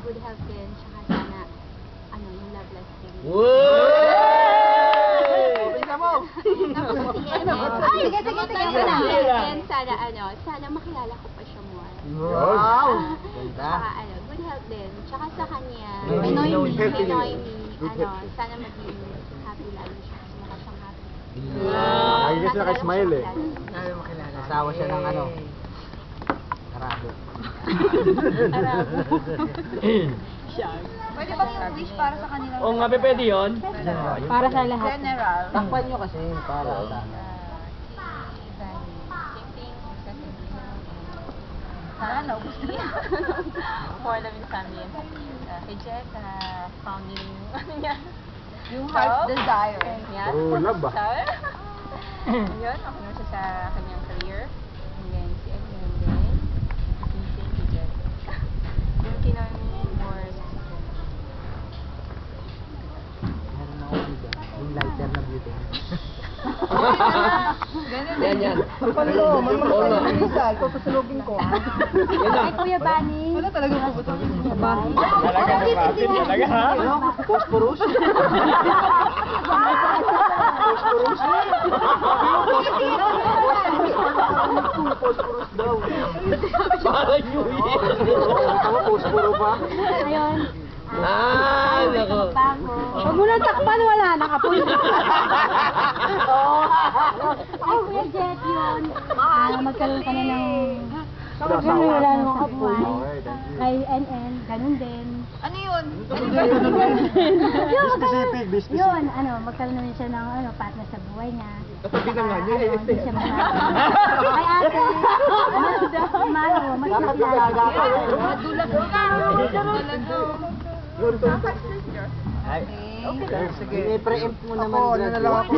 good health din, tsaka sana, yung love life din. Bisa mo! Sige. And sana makilala ko pa siya more. Wow! Tsaka good health din. Tsaka sa kanya, Pinoy sana maging happy lalo siya. Kasi mukha siyang happy. Lagi kasi naka-smile eh. Sabi makilala. Asawa siya ng Arabo. Pwede ba yung wish para sa kanila? Oo nga, pwede yun. Para sa lahat. General. Takpan nyo kasi para sa... Sana, naubos na yan. For the family and kay Jet, founding, Yung heart's desire. Yeah. Puro love ba? Yun, ako naman siya sa kanyang career. And then, si Edwin din. Si Jet. Yung kinami more successful. Meron ako dito. Yung lighter na beauty. Yan, yan. Palo, Oo nga. ikaw pasalubin ko. Yan na. Ay, Kuya Bani. Wala talaga puputulin. Talaga na bakit? Talaga ha? Phosphorus? Phosphorus? Phosphorus daw. Parang New Year. Tama, phosphoro pa. Ayun. Nako. Huwag mo nang takpan, wala. Nakapulo. Ay, Kuya Jet, yun. Magkaroon ka na ng... Ganun, wala namang kapuan. Kay NN, ganun din. Ano yun? Specific. Yun, magkaroon naman siya ng partner sa buhay niya. Katabi na nga niya eh. Hindi siya masyado. Kay ate, Maro, magkakilala. Madulag ka. Sige, i-preempt mo naman. Ako, na lang ako.